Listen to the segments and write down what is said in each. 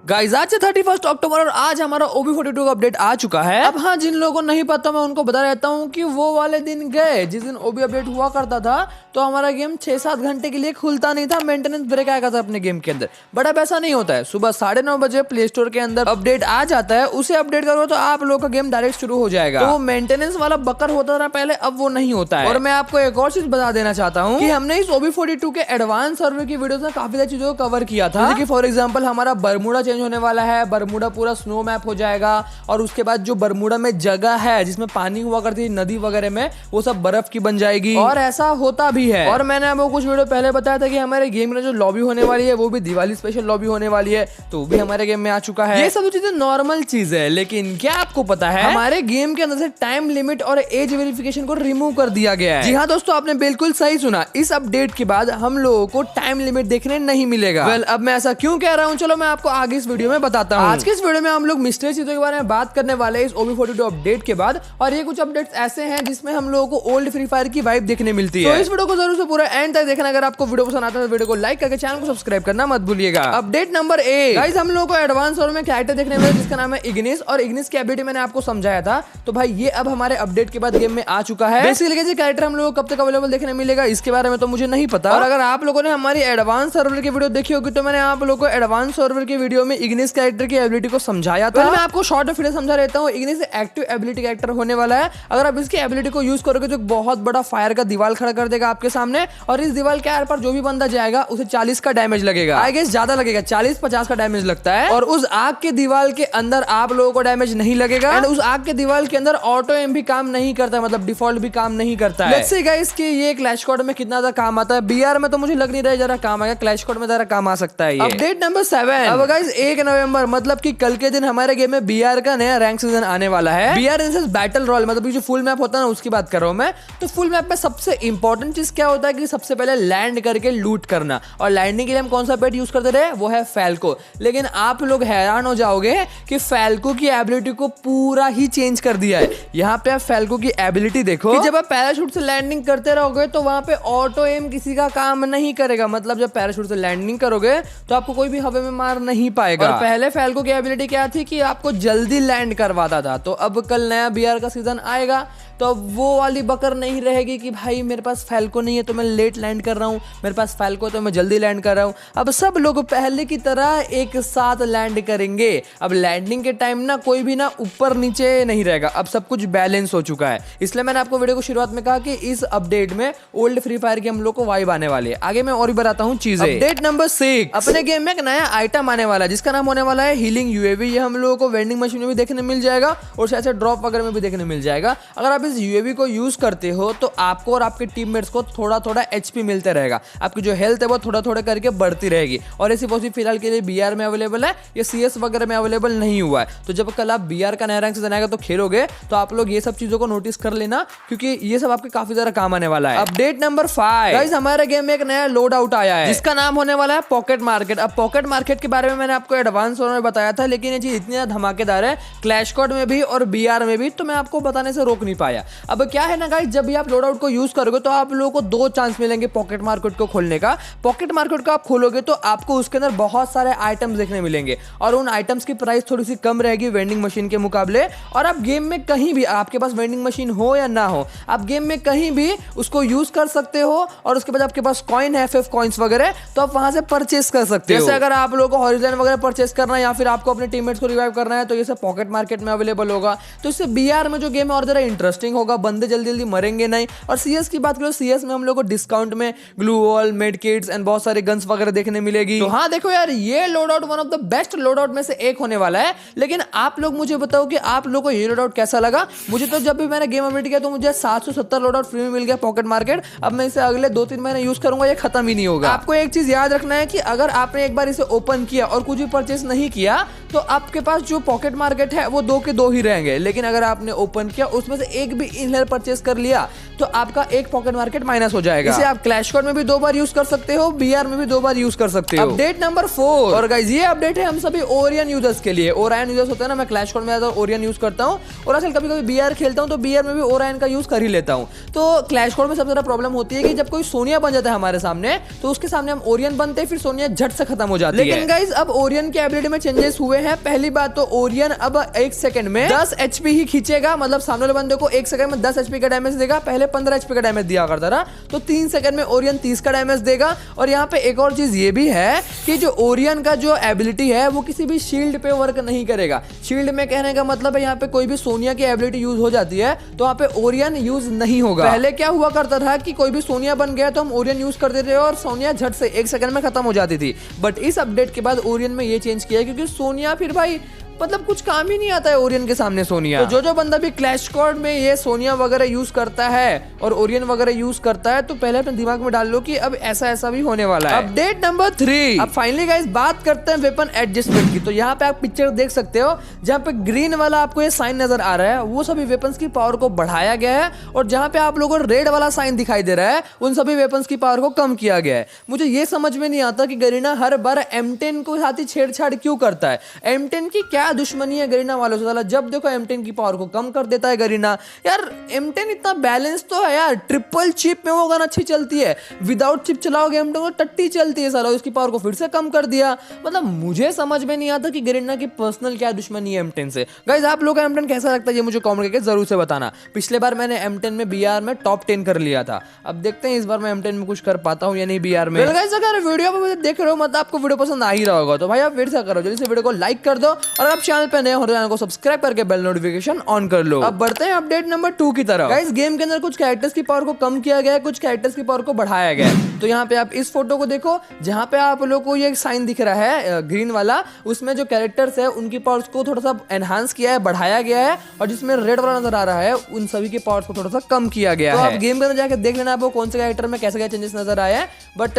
Guys आज 31 अक्टूबर और आज हमारा OB42 का अपडेट आ चुका है। अब हाँ, जिन लोगों को नहीं पता मैं उनको बता रहता हूँ कि वो वाले दिन गए जिस दिन OB अपडेट हुआ करता था तो हमारा गेम 6-7 घंटे के लिए खुलता नहीं था, मेंटेनेंस ब्रेक आया था अपने गेम के अंदर। बड़ा पैसा नहीं होता है, सुबह 9:30 बजे प्ले स्टोर के अंदर अपडेट आ जाता है, उसे अपडेट करो तो आप लोगों का गेम डायरेक्ट शुरू हो जाएगा। तो वो मेंटेनेंस वाला बकर होता था पहले, अब वो नहीं होता है। और मैं आपको एक और चीज बता देना चाहता हूँ कि हमने इस OB42 के एडवांस सर्वर की वीडियोस में काफी सारी चीजों को कवर किया था, जैसे कि फॉर एग्जांपल हमारा बरमूडा चेंज होने वाला है, बरमूडा पूरा स्नो मैप हो जाएगा और उसके बाद जो बरमूडा में जगह है जिसमें पानी हुआ करती थी नदी वगैरह में, वो सब बर्फ की बन जाएगी और ऐसा होता भी है। और मैंने आपको कुछ वीडियो पहले बताया था कि हमारे गेम में जो लॉबी होने वाली है वो भी दिवाली स्पेशल लॉबी होने वाली है, तो वो भी हमारे गेम में आ चुका है। ये सब चीजें नॉर्मल चीज है, लेकिन क्या आपको पता है हमारे गेम के अंदर से टाइम लिमिट और एज वेरिफिकेशन को रिमूव कर दिया गया है। जी हाँ दोस्तों, आपने बिल्कुल सही सुना, इस अपडेट के बाद हम लोगों को टाइम लिमिट देखने नहीं मिलेगा। अब मैं ऐसा क्यों कह रहा हूँ, चलो मैं आपको आगे इस वीडियो में बताता हूँ। आज के इस वीडियो में हम लोग मिस्ट्री चीजों के बारे में बात करने वाले हैं इस OB42 अपडेट के बाद, और ये कुछ अपडेट्स ऐसे हैं जिसमें हम लोगों को ओल्ड फ्री फायर की वाइब देखने मिलती है। तो इस वीडियो को जरूर से पूरा एंड तक देखना। अगर आपको वीडियो पसंद आता है तो वीडियो को लाइक करके चैनल को सब्सक्राइब करना मत भूलिएगा। अपडेट नंबर 1, गाइस हम लोगों को एडवांस और में कैरेक्टर देखने मिला जिसका नाम है इग्निस, और इग्निस की एबिलिटी मैंने आपको समझाया था। तो भाई ये अब हमारे अपडेट के बाद गेम में आ चुका है। बेसिकली कैरेक्टर हम लोगों को कब तक अवेलेबल देखने मिलेगा इसके बारे में तो मुझे नहीं पता। और अगर आप लोगों ने हमारी एडवांस सर्वर की वीडियो देखी होगी तो मैंने आप लोगों को एडवांस सर्वर की वीडियो में इग्निस कैरेक्टर की एबिलिटी को समझाया था। मैं आपको शॉर्ट में फिर समझा रहता हूँ। इग्निस एक्टिव एबिलिटी कैरेक्टर होने वाला है। अगर आप इसकी एबिलिटी को यूज करोगे तो बहुत बड़ा फायर का दीवार खड़ा कर देगा आपके सामने, और इस दीवार के आर पर जो भी बंदा जाएगा उसे 40 का डैमेज लगेगा। आई गेस ज्यादा लगेगा, 40-50 का डैमेज लगता है। और उस आग के दीवार के अंदर आप लोगों को डैमेज नहीं लगेगा, एंड उस आग के दीवार के अंदर ऑटो एम भी काम नहीं करता, मतलब डिफॉल्ट भी काम नहीं करता है। लेट्स सी गाइस कि ये क्लैश स्क्वाड में कितना ज्यादा काम आता है। BR में तो मुझे लग नहीं रहा है जरा काम आएगा, क्लैश स्क्वाड में जरा काम आ सकता है। अपडेट नंबर 7, अब गाइस 1 नवंबर मतलब कि कल के दिन हमारे गेम में BR का नया रैंक सीजन आने वाला है। BR इन बैटल रॉयल, मतलब जो फुल मैप होता है ना उसकी बात कर रहा हूं मैं। तो फुल मैप में सबसे इंपॉर्टेंट चीज क्या होता है कि सबसे पहले लैंड करके लूट करना, और लैंडिंग के लिए हम कौन सा पेट यूज करते रहे, वो है फैल्को। लेकिन आप लोग हैरान हो जाओगे कि फैल्को की एबिलिटी को पूरा ही चेंज कर दिया है। यहाँ पे आप फैल्को की एबिलिटी देखो कि जब आप पैराशूट से लैंडिंग करते रहोगे तो वहां पे ऑटो एम किसी का काम नहीं करेगा, मतलब जब पैराशूट से लैंडिंग करोगे तो आपको कोई भी हवा में मार नहीं पाएगा। और पहले फैल्को की एबिलिटी क्या थी कि आपको जल्दी लैंड करवाता था। तो अब कल नया BR का सीजन आएगा तो अब वो वाली बकर नहीं रहेगी कि भाई मेरे पास फैल्को नहीं है तो मैं लेट लैंड कर रहा हूँ, मेरे पास फैल्को तो मैं जल्दी लैंड कर रहा हूँ। अब सब लोग पहले की तरह एक साथ लैंड करेंगे। अब लैंडिंग के टाइम ना कोई भी ना ऊपर नीचे नहीं रहेगा, अब सब कुछ बैलेंस हो चुका है। इसलिए मैंने आपको वीडियो को शुरुआत में कहा कि इस अपडेट में ओल्ड फ्री फायर की हम लोग को वाइब आने वाली है। आगे मैं और भी बताता हूँ चीजें। अपडेट नंबर 6, अपने गेम में एक नया आइटम आने वाला है जिसका नाम होने वाला है हीलिंग UAV। ये हम लोगों को वेंडिंग मशीन में भी देखने मिल जाएगा और शायद से ड्रॉप वगैरह में भी देखने मिल जाएगा। अगर आप इस UAV को यूज करते हो तो आपको और आपके टीममेट्स को थोड़ा थोड़ा HP मिलते रहेगा, आपकी जो हेल्थ है वो थोड़ा थोड़ा करके बढ़ती रहेगी। और ऐसी पॉसिबल फिलहाल के लिए BR में अवेलेबल है, ये CS वगैरह में अवेलेबल नहीं हुआ है। तो जब कल आप BR का नया रैंक सीजन आएगा तो खेलोगे तो आप लोग ये सब चीजों को नोटिस कर लेना, क्योंकि ये सब आपके काफी ज्यादा काम आने वाला है। अपडेट नंबर 5, गाइस हमारे गेम में एक नया लोड आउट आया है जिसका नाम होने वाला है पॉकेट मार्केट। अब पॉकेट मार्केट के बारे में मैंने आपको एडवांस में बताया था, लेकिन ये चीज इतनी धमाकेदार है क्लैश स्क्वाड में भी और BR में भी, तो मैं आपको बताने से रोक नहीं पाया। अब क्या है ना गाइस, जब भी आप लोड आउट को यूज करोगे तो आप लोगों को 2 चांस मिलेंगे पॉकेट मार्केट को खोलने का। पॉकेट मार्केट को आप खोलोगे तो आपको उसके अंदर बहुत सारे आइटम्स देखने मिलेंगे, और उन आइटम्स की प्राइस थोड़ी सी कम रहेगी वेंडिंग मशीन के मुकाबले। और आप गेम में कहीं भी, आपके पास वेंडिंग मशीन हो या ना हो, आप गेम में कहीं भी उसको यूज कर सकते हो। और उसके बाद आपके पास कॉइन है, FF कॉइन्स वगैरह, तो आप वहां से परचेस कर सकते हो। जैसे अगर आप लोगों को हॉरिजॉन वगैरह परचेस करना है या फिर आपको अपने टीममेट्स को रिवाइव करना है तो ये सब पॉकेट मार्केट में अवेलेबल होगा। तो इससे BR में जो गेम है और जरा इंटरेस्टिंग होगा, बंदे जल्दी जल्दी मरेंगे नहीं। और CS की बात करो, CS में हम लोग को डिस्काउंट में glue wall, made Kitts and बहुत सारे गन्स वगैरह देखने मिलेगी। तो हाँ देखो यार, ये load out one of the best load out में से एक होने वाला है। लेकिन आप लोग मुझे बताओ कि आप लोगों को ये लोड आउट कैसा लगा। मुझे तो जब भी मैंने गेम अपडेट किया तो मुझे 770 लोड आउट फ्री में मिल गया पॉकेट मार्केट। अब मैं इसे अगले 2-3 महीने यूज करूंगा, ये खत्म ही नहीं होगा। आपको एक चीज याद रखना है कि अगर आपने एक बार इसे ओपन किया और कुछ भी परचेस नहीं किया तो आपके पास जो पॉकेट मार्केट है वो 2 के 2 ही रहेंगे। लेकिन अगर आपने ओपन किया उसमें से एक एक भी इनहेलर परचेस कर लिया तो आपका एक पॉकेट मार्केट माइनस हो जाएगा। इसे आप क्लैश स्क्वाड में भी 2 बार यूज कर सकते हो, बीआर में भी 2 बार यूज कर सकते हो। अपडेट नंबर 4, और गाइस ये अपडेट है हम सभी ओरियन यूजर्स के लिए। ओरायन यूजर्स होते हैं ना, मैं क्लैश स्क्वाड में ज्यादा ओरियन यूज करता हूँ और आजकल कभी कभी बीआर खेलता हूँ तो बीआर में भी ओरायन का यूज कर ही लेता हूँ। तो क्लैश स्क्वाड में सबसे ज्यादा प्रॉब्लम होती है कि जब कोई सोनिया बन जाता है हमारे सामने तो उसके सामने हम ओरियन बनते हैं, फिर सोनिया झट से खत्म हो जाती है। लेकिन गाइस अब ओरियन की एबिलिटी में चेंजेस हुए हैं। पहली बात तो ओरियन अब 1 सेकंड में 10 एचपी ही खींचेगा, मतलब सामने वाले बंदे को 1 सेकंड में 10 एचपी का डैमेज देगा। पहले 15 एचपी का डैमेज दिया करता था, तो 3 सेकंड में ओरियन 30 का डैमेज देगा। और यहाँ पे एक और चीज ये भी है कि जो ओरियन का जो एबिलिटी है वो किसी भी शील्ड पे वर्क नहीं करेगा। शील्ड में कहने का मतलब है यहाँ पे कोई भी सोनिया की एबिलिटी यूज हो जाती है तो वहाँ पे ओरियन यूज नहीं होगा। पहले क्या हुआ करता था कि कोई भी सोनिया बन गया तो हम ओरियन यूज करते थे और सोनिया झट से 1 सेकंड में खत्म हो जाती थी। बट इस अपडेट के बाद ओरियन में ये चेंज किया क्योंकि सोनिया फिर भाई मतलब कुछ काम ही नहीं आता है ओरियन के सामने सोनिया। तो जो बंदा भी क्लैश स्क्वाड में ये सोनिया वगैरह यूज करता है और ओरियन वगैरह यूज करता है तो पहले अपने दिमाग में डाल लो कि अब ऐसा भी होने वाला है। अपडेट नंबर 3, अब फाइनली गाइस बात करते हैं वेपन एडजस्टमेंट की। तो यहाँ पे आप पिक्चर देख सकते हो, जहाँ पे ग्रीन वाला आपको ये साइन नजर आ रहा है वो सभी वेपन्स की पावर को बढ़ाया गया है, और जहाँ पे आप लोगों को रेड वाला साइन दिखाई दे रहा है उन सभी वेपन्स की पावर को कम किया गया है। मुझे ये समझ में नहीं आता कि गरीना हर बार M10 को साथ ही छेड़छाड़ क्यों करता है। M10 की क्या दुश्मनी है गरीना वालों से? जब देखो M10 की पावर को कम कर देता है गरीना। यार M10 इतना बैलेंस तो है यार, ट्रिपल चिप में वो गन अच्छी चलती है, विदाउट चिप चलाओगे M10 तो टट्टी चलती है साला, उसकी पावर को फिर से कम कर दिया। मतलब मुझे समझ में नहीं आता कि गरीना की पर्सनल क्या दुश्मनी है M10 से। गाइस आप लोगों को M10 कैसा लगता है ये मुझे कमेंट करके जरूर से बताना। पिछले बार मैंने M10 में BR में टॉप 10 कर लिया था, अब देखते हैं इस बार मैं M10 में कुछ कर पाता हूँ या नहीं BR में। गाइस अगर वीडियो पे मुझे देख रहे हो मतलब आपको वीडियो पसंद आ ही रहा होगा तो भाई आप फिर से करो, जल्दी से वीडियो को लाइक कर दो और आप चैनल पे नए हो तो चैनल को सब्सक्राइब करके बेल नोटिफिकेशन ऑन कर लो। अब बढ़ते हैं अपडेट नंबर 2 की तरफ। गाइस गेम के अंदर कुछ कैरेक्टर्स की पावर को कम किया गया है, कुछ कैरेक्टर्स की पावर को बढ़ाया गया है। तो यहाँ पे आप इस फोटो को देखो, जहाँ पे आप लोगों को ये साइन दिख रहा है ग्रीन वाला, उसमें जो कैरेक्टर्स है उनकी पावर्स को थोड़ा सा एनहांस किया है, बढ़ाया गया है, और जिसमें रेड वाला नजर आ रहा है उन सभी के पावर्स को थोड़ा सा कम किया गया है। तो आप गेम के अंदर जाकर देख लेना आपको कौन से कैरेक्टर में कैसे क्या चेंजेस नजर आए हैं। बट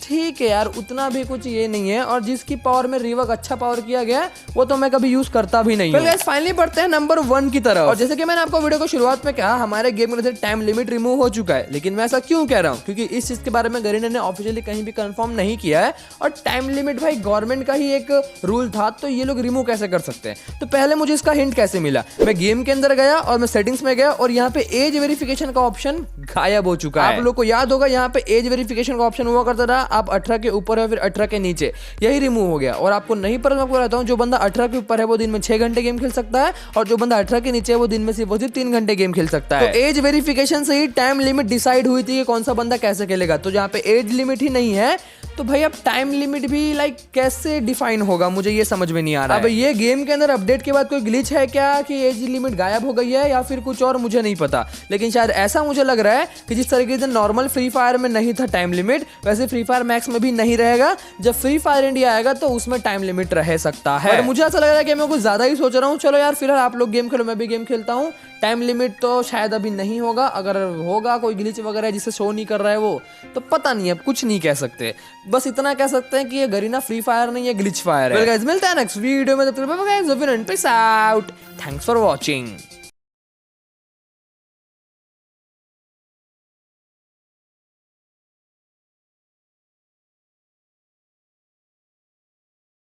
ठीक है यार, उतना भी कुछ ये नहीं है, और जिसकी पावर में रिवर्क अच्छा पावर किया गया है वो तो मैं कभी यूज करता भी नहीं हूं। फाइनली बढ़ते हैं नंबर 1 की तरफ। और जैसे कि मैंने आपको वीडियो को शुरुआत में कहा, हमारे गेम में से टाइम लिमिट रिमूव हो चुका है। लेकिन मैं ऐसा क्यों कह रहा हूँ? क्योंकि इस चीज के बारे में गरीना ने ऑफिशियली कहीं भी कंफर्म नहीं किया है, और टाइम लिमिट भाई गवर्नमेंट का ही एक रूल था, तो ये लोग रिमूव कैसे कर सकते हैं? तो पहले मुझे इसका हिंट कैसे मिला? मैं गेम के अंदर गया और मैं सेटिंग्स में गया और यहाँ पे एज वेरिफिकेशन का ऑप्शन गायब हो चुका है। आप लोग को याद होगा यहाँ पे एज वेरिफिकेशन का ऑप्शन हुआ करता था, आप 18 के ऊपर है फिर 18 के नीचे, यही रिमूव हो गया। और आपको नहीं पता, मैं आपको बताता हूँ, जो बंदा 18 के ऊपर है वो दिन में 6 घंटे गेम खेल सकता है, और जो बंदा 18 के नीचे है वो दिन में सिर्फ 3 घंटे गेम खेल सकता है। तो एज वेरिफिकेशन से ही टाइम लिमिट डिसाइड हुई थी कि कौन सा बंदा कैसे खेलेगा। तो जहाँ पे एज लिमिट ही नहीं है तो भाई अब टाइम लिमिट भी लाइक कैसे डिफाइन होगा, मुझे ये समझ में नहीं आ रहा है। अब ये गेम के अंदर अपडेट के बाद कोई ग्लिच है क्या कि एज लिमिट गायब हो गई है, या फिर कुछ और, मुझे नहीं पता। लेकिन शायद ऐसा मुझे लग रहा है कि जिस तरीके से नॉर्मल फ्री फायर में नहीं था टाइम लिमिट, वैसे फ्री फायर मैक्स में भी नहीं रहेगा। जब फ्री फायर इंडिया आएगा तो उसमें टाइम लिमिट रह सकता है। और मुझे ऐसा लग रहा है कि मैं कुछ ज्यादा ही सोच रहा हूँ। चलो यार फिलहाल आप लोग गेम खेलो, मैं भी गेम खेलता हूँ। टाइम लिमिट तो शायद अभी नहीं होगा, अगर होगा कोई ग्लिच वगैरह जिसे शो नहीं कर रहा है वो, तो पता नहीं है, कुछ नहीं कह सकते। बस इतना कह सकते हैं कि ये गरीना फ्री फायर नहीं है, ग्लिच फायर है। गाइस मिलते हैं नेक्स्ट वीडियो में, तब तक bye bye, peace out, thanks for watching.